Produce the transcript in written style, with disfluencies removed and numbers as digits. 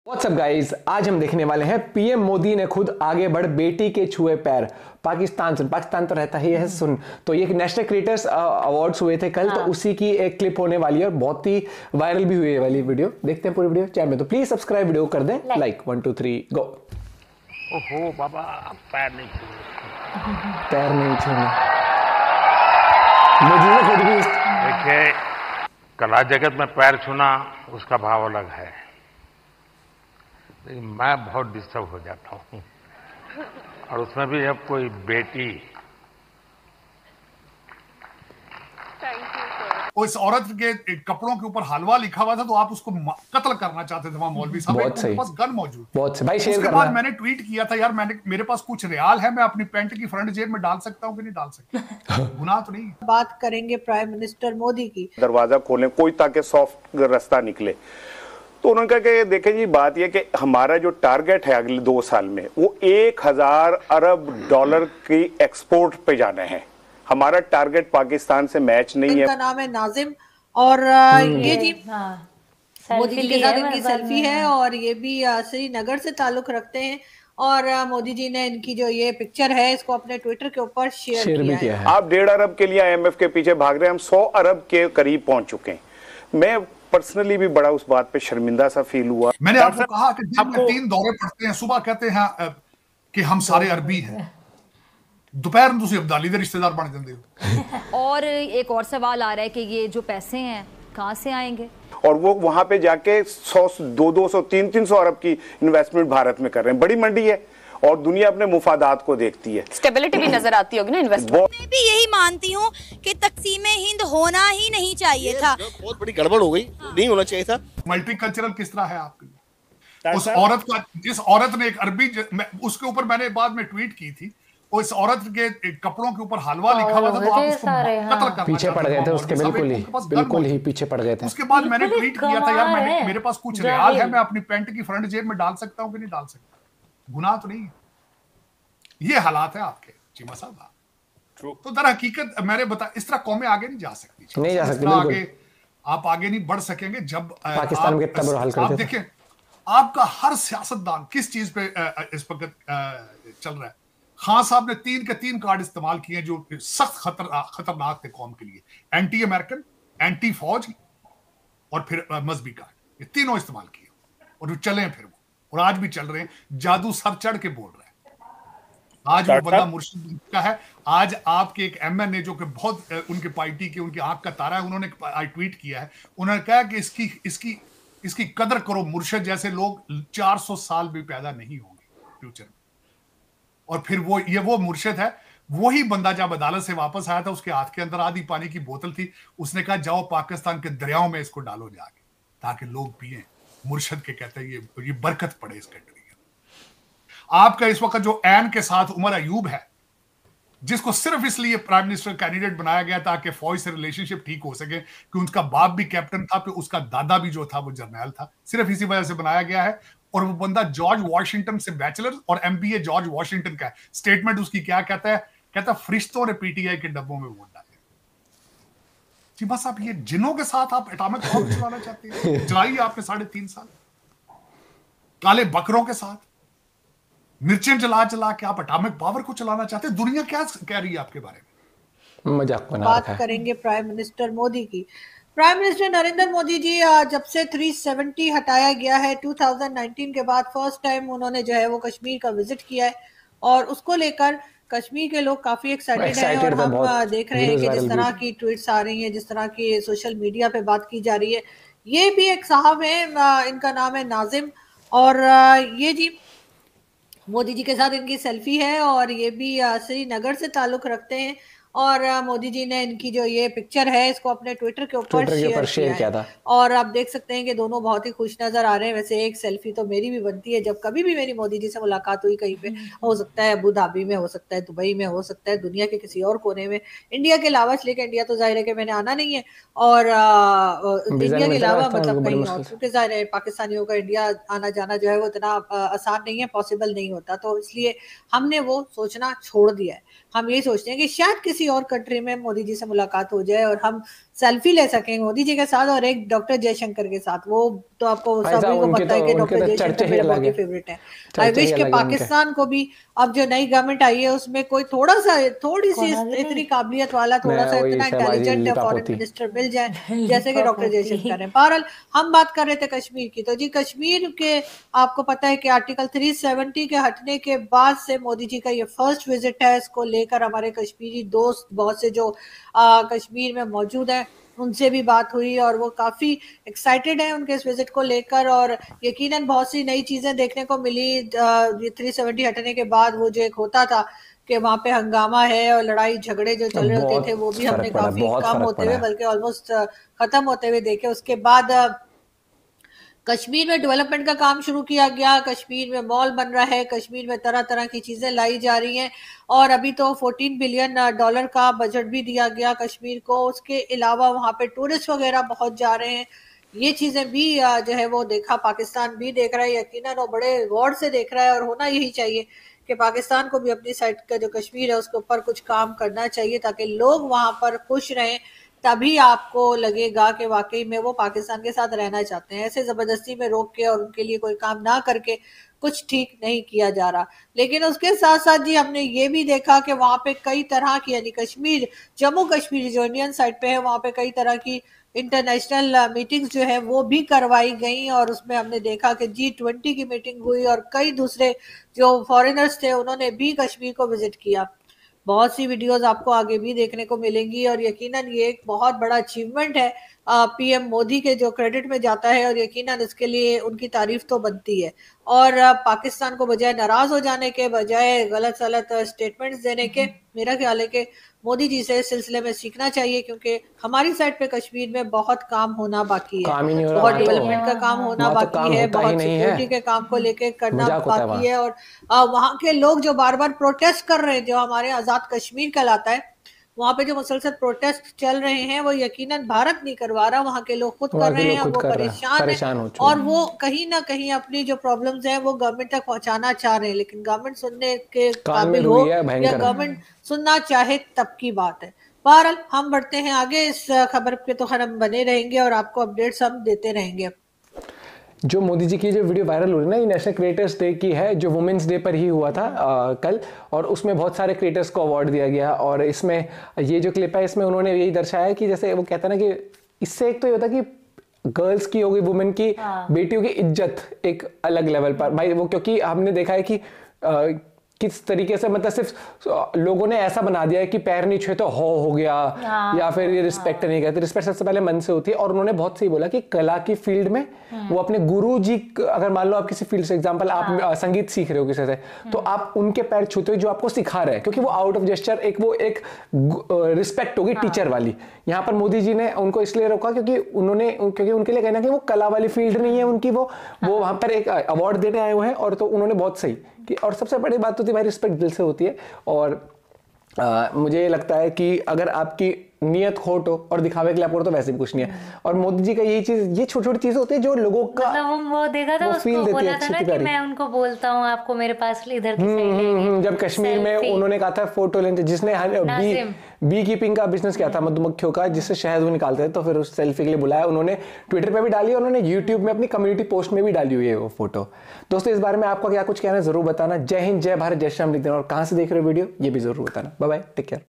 WhatsApp guys, आज हम देखने वाले हैं पीएम मोदी ने खुद आगे बढ़ बेटी के छुए पैर। पाकिस्तान सुन, पाकिस्तान तो रहता ही है सुन। तो ये नेशनल क्रिएटर्स अवार्ड्स हुए थे कल, तो उसी की एक क्लिप होने वाली है और बहुत ही वायरल भी हुई है वाली वीडियो। देखते हैं पूरी वीडियो चैनल में, तो प्लीज सब्सक्राइब वीडियो कर दें लाइक 1 2 3 गो। ओहो बाबा, पैर नहीं छूना, पैर नहीं छूना। मोदी ने खुद भी देखिए, कला जगत में पैर छूना उसका भाव अलग है, लेकिन मैं बहुत डिस्टर्ब हो जाता हूँ, और उसमें भी जब कोई बेटी। इस औरत के कपड़ों के ऊपर हलवा लिखा हुआ था, तो आप उसको कत्ल करना चाहते थे वहां मौलवी साहब। उनके पास गन मौजूद, बहुत से भाई शेयर उसके बाद मैंने ट्वीट किया था, यार मेरे पास कुछ रियाल है, मैं अपनी पैंट की फ्रंट जेब में डाल सकता हूँ कि नहीं डाल सकता, गुनाह तो नहीं। बात करेंगे प्राइम मिनिस्टर मोदी की। दरवाजा खोलें कोई, ताकि सॉफ्ट रास्ता निकले। तो उन्होंने कहा कि देखें जी, बात यह कि हमारा जो टारगेट है अगले 2 साल में, वो 1000 अरब डॉलर की एक्सपोर्ट पे जाना है। हमारा टारगेट पाकिस्तान से मैच नहीं है। इनका नाम है नाजिम, और ये जी मोदी जी के साथ इनकी सेल्फी है, और ये भी श्रीनगर से ताल्लुक रखते हैं। और मोदी जी ने इनकी जो ये पिक्चर है, इसको अपने ट्विटर के ऊपर शेयर किया है। आप 1.5 अरब के लिए IMF के पीछे भाग रहे हैं, हम 100 अरब के करीब पहुंच चुके हैं। मैं पर्सनली भी बड़ा उस बात पे शर्मिंदा सा फील हुआ। मैंने आपको कहा कि दिन में 3 दौरे पड़ते हैं, सुबह कहते हैं कि हम सारे अरबी हैं, दोपहर में तुम अब्दाली दे रिश्तेदार बन जाते हो। और एक और सवाल आ रहा है कि ये जो पैसे हैं कहां से आएंगे, और वो वहां पे जाके 100 200 300 अरब की इन्वेस्टमेंट भारत में कर रहे हैं। बड़ी मंडी है और दुनिया अपने मुफादात को देखती है, स्टेबिलिटी भी नजर आती होगी ना इन्वेस्टमेंट। मैं भी यही मानती हूँ कि तकसीमे हिंद होना ही नहीं चाहिए था, बहुत बड़ी गड़बड़ हो गई, नहीं होना चाहिए था। मल्टीकल्चरल किस तरह है आपके लिए? उस औरत का, जिस औरत ने एक अरबी, उसके ऊपर मैंने बाद में ट्वीट की थी, उस औरत के कपड़ों के ऊपर हलवा लिखा हुआ था, तो आप उसको कत्ल करना पीछे पड़ गए थे उसके, बिल्कुल ही पीछे पड़ गए थे। उसके बाद मैंने ट्वीट किया था, यार मेरे पास कुछ रियाल है, मैं अपनी पैंट की फ्रंट जेब में डाल सकता हूँ कि नहीं डाल सकता, गुनाह तो नहीं है। ये हालात है आपके चीमा साहब। तो दर हकीकत मैंने बताया, इस तरह कौमें आगे नहीं जा सकती, नहीं जा सकती, आगे आप आगे नहीं बढ़ सकेंगे जब पाकिस्तान में कितना बुरा हाल कर आप देखें, आपका हर सियासतदान किस चीज पे इस वक्त चल रहा है। खान साहब ने 3 के 3 कार्ड इस्तेमाल किए जो सख्त खतरनाक थे कौम के लिए, एंटी अमेरिकन, एंटी फौज और फिर मजहबी कार्ड, ये तीनों इस्तेमाल किए और चले फिर वो, और आज भी चल रहे हैं। जादू सर चढ़ के बोल रहे हैं। आज वो बंदा मुर्शिद का है। आज आपके एक MN जो कि बहुत उनके पार्टी के, उनकी आंख का तारा है, उन्होंने ट्वीट किया है, उन्होंने कहा कि इसकी कदर करो, मुर्शिद जैसे लोग 400 साल भी पैदा नहीं होंगे फ्यूचर में। और फिर वो मुर्शिद है, वही बंदा जब अदालत से वापस आया था, उसके हाथ के अंदर आधी पानी की बोतल थी, उसने कहा जाओ पाकिस्तान के दरियाओं में इसको डालो जाके, ताकि लोग पिए। मुर्शिद के कहते हैं ये बरकत पड़े इस कंट्री। आपका इस वक्त जो ऐन के साथ उमर अयूब है, जिसको सिर्फ इसलिए प्राइम मिनिस्टर कैंडिडेट बनाया गया ताकि फौज से रिलेशनशिप ठीक हो सके, कि उनका बाप भी कैप्टन था, फिर उसका दादा भी जो था वो जर्नैल था, सिर्फ इसी वजह से बनाया गया है। और वो बंदा जॉर्ज वॉशिंगटन से बैचलर और MBA जॉर्ज वॉशिंगटन का है। स्टेटमेंट उसकी क्या कहता है? कहता फरिश्तों ने PTI के डब्बों में वोट डाले। जी बस आप ये जिनों के साथ आप एटॉमिक बम चलाना चाहते हैं, चलाई आपने 3.5 साल। काले बकरों के साथ मिर्चें चला के आप एटॉमिक पावर को चलाना चाहते हैं। दुनिया क्या कह रही है आपके बारे में? मजाक बना बात करेंगे प्राइम मिनिस्टर मोदी की। प्राइम मिनिस्टर नरेंद्र मोदी जी जब से 370 हटाया गया है 2019 के बाद, फर्स्ट टाइम उन्होंने जो है वो कश्मीर का विजिट किया है, और उसको लेकर कश्मीर के लोग काफी एक्साइटेड हैं। और हम देख रहे हैं कि जिस तरह की ट्वीट्स आ रही हैं, जिस तरह की सोशल मीडिया पे बात की जा रही है। ये भी एक साहब है, इनका नाम है नाजिम, और ये जी मोदी जी के साथ इनकी सेल्फी है, और ये भी श्रीनगर से ताल्लुक रखते हैं। और मोदी जी ने इनकी जो ये पिक्चर है, इसको अपने ट्विटर के ऊपर शेयर किया था। और आप देख सकते हैं कि दोनों बहुत ही खुश नजर आ रहे हैं। वैसे एक सेल्फी तो मेरी भी बनती है, जब कभी भी मेरी मोदी जी से मुलाकात हुई कहीं पे, हो सकता है अबू धाबी में, हो सकता है दुबई में, हो सकता है दुनिया के किसी और कोने में, इंडिया के अलावा। लेकिन इंडिया तो जाहिर है कि मैंने आना नहीं है, और इंडिया के अलावा मतलब कहीं और, क्योंकि जाहिर है पाकिस्तानियों का इंडिया आना जाना जो है वो इतना आसान नहीं है, पॉसिबल नहीं होता। तो इसलिए हमने वो सोचना छोड़ दिया है। हम यही सोचते हैं कि शायद किसी और कंट्री में मोदी जी से मुलाकात हो जाए और हम सेल्फी ले सकें मोदी जी के साथ और एक डॉक्टर जयशंकर के साथ। वो तो आपको सभी को पता है कि डॉक्टर जयशंकर मेरे बहुत ही फेवरेट है। आई विश के पाकिस्तान को भी अब जो नई गवर्नमेंट आई है उसमें कोई थोड़ी सी इतनी काबिलियत वाला, थोड़ा सा इतना इंटेलिजेंट फॉरेन मिनिस्टर मिल जाए जैसे कि डॉक्टर जयशंकर है। बहरहाल हम बात कर रहे थे कश्मीर की, तो जी कश्मीर के आपको पता है कि आर्टिकल 370 के हटने के बाद से मोदी जी का ये फर्स्ट विजिट है। इसको लेकर हमारे कश्मीरी दोस्त बहुत से जो कश्मीर में मौजूद है उनसे भी बात हुई और वो काफी एक्साइटेड है उनके इस विजिट को लेकर, और यकीनन बहुत सी नई चीजें देखने को मिली। 370 हटने के बाद वो जो एक होता था कि वहां पे हंगामा है और लड़ाई झगड़े जो चल रहे होते थे वो भी हमने काफी कम होते हुए बल्कि ऑलमोस्ट खत्म होते हुए देखे। उसके बाद कश्मीर में डेवलपमेंट का काम शुरू किया गया, कश्मीर में मॉल बन रहा है, कश्मीर में तरह तरह की चीजें लाई जा रही हैं और अभी तो $14 बिलियन का बजट भी दिया गया कश्मीर को। उसके अलावा वहां पे टूरिस्ट वगैरह बहुत जा रहे हैं। ये चीजें भी जो है वो देखा, पाकिस्तान भी देख रहा है यकीनन और बड़े गौर से देख रहा है, और होना यही चाहिए कि पाकिस्तान को भी अपनी साइड का जो कश्मीर है उसके ऊपर कुछ काम करना चाहिए ताकि लोग वहां पर खुश रहें। तभी आपको लगेगा कि वाकई में वो पाकिस्तान के साथ रहना चाहते हैं। ऐसे जबरदस्ती में रोक के और उनके लिए कोई काम ना करके कुछ ठीक नहीं किया जा रहा। लेकिन उसके साथ साथ जी हमने ये भी देखा कि वहां पे कई तरह की, यानी कश्मीर, जम्मू कश्मीर जो इंडियन साइड पे है, वहां पे कई तरह की इंटरनेशनल मीटिंग्स जो है वो भी करवाई गई और उसमें हमने देखा कि G20 की मीटिंग हुई और कई दूसरे जो फॉरेनर्स थे उन्होंने भी कश्मीर को विजिट किया। बहुत सी वीडियोस आपको आगे भी देखने को मिलेंगी और यकीनन ये एक बहुत बड़ा अचीवमेंट है पीएम मोदी के जो क्रेडिट में जाता है और यकीनन इसके लिए उनकी तारीफ तो बनती है। और पाकिस्तान को बजाय नाराज हो जाने के, बजाय गलत सलत स्टेटमेंट्स देने के, मेरा ख्याल है कि मोदी जी से इस सिलसिले में सीखना चाहिए क्योंकि हमारी साइड पे कश्मीर में बहुत काम होना बाकी है, बहुत डेवलपमेंट का काम होना बाकी है, बहुत सिक्योरिटी के काम को लेके करना बाकी है। और वहाँ के लोग जो बार बार प्रोटेस्ट कर रहे हैं, जो हमारे आजाद कश्मीर कहलाता है, वहाँ पे जो मुसलसल प्रोटेस्ट चल रहे हैं वो यकीनन भारत नहीं करवा रहा, वहाँ के लोग खुद कर रहे हैं, वो परेशान है और वो कहीं ना कहीं अपनी जो प्रॉब्लम्स हैं वो गवर्नमेंट तक पहुँचाना चाह रहे हैं। लेकिन गवर्नमेंट सुनने के काबिल हो या गवर्नमेंट सुनना चाहे तब की बात है। बहरहाल हम बढ़ते हैं आगे, इस खबर पे तो खैर हम बने रहेंगे और आपको अपडेट्स हम देते रहेंगे। जो मोदी जी की जो वीडियो वायरल हो रही है ना, ये नेशनल क्रिएटर्स डे की है, जो वुमेन्स डे पर ही हुआ था कल, और उसमें बहुत सारे क्रिएटर्स को अवार्ड दिया गया। और इसमें ये जो क्लिप है इसमें उन्होंने यही दर्शाया कि जैसे वो कहता है ना कि इससे एक तो ये होता है कि गर्ल्स की होगी, वुमेन की, बेटियों की इज्जत एक अलग लेवल पर भाई वो, क्योंकि हमने देखा है कि किस तरीके से मतलब सिर्फ लोगों ने ऐसा बना दिया है कि पैर नहीं छुए तो हो गया, या फिर ये रिस्पेक्ट नहीं करते। रिस्पेक्ट सबसे पहले मन से होती है। और उन्होंने बहुत सही बोला कि कला की फील्ड में वो अपने गुरु जी, अगर मान लो आप किसी फील्ड से एग्जांपल आप संगीत सीख रहे हो किसी से, तो आप उनके पैर छूते हो जो आपको सिखा रहे हैं, क्योंकि वो आउट ऑफ जेस्चर वो एक रिस्पेक्ट होगी टीचर वाली। यहाँ पर मोदी जी ने उनको इसलिए रोका क्योंकि उनके लिए कहना कि वो कला वाली फील्ड नहीं है उनकी, वो वहां पर एक अवार्ड देने आए हुए हैं। और तो उन्होंने बहुत सही कि, और सबसे बड़ी बात होती है भाई रिस्पेक्ट दिल से होती है। और मुझे लगता है कि अगर आपकी नियत खोट हो और दिखावे के लिए आप करो तो वैसे भी कुछ नहीं है। और मोदी जी का यही चीज, ये छोटी छोटी चीजें होती है जो लोगों का मतलब वो देखा था, उसको बोला था ना कि मैं उनको बोलता हूँ आपको मेरे पास इधर की साइड लेंगे। जब कश्मीर में उन्होंने कहा था फोटो लेने, जिसने बी कीपिंग का बिजनेस किया था, मधुमक्खियों का, जिससे शहद वो निकालते थे, तो फिर उस सेल्फी के लिए बुलाया। उन्होंने ट्विटर पे भी डाली, उन्होंने यूट्यूब में अपनी कम्युनिटी पोस्ट में भी डाली हुई है वो फोटो। दोस्तों इस बारे में आपका क्या कुछ कहना है जरूर बताना। जय हिंद, जय भारत, जय श्री राम। और कहाँ से देख रहे हो वीडियो ये भी जरूर बताना। Bye bye, take care.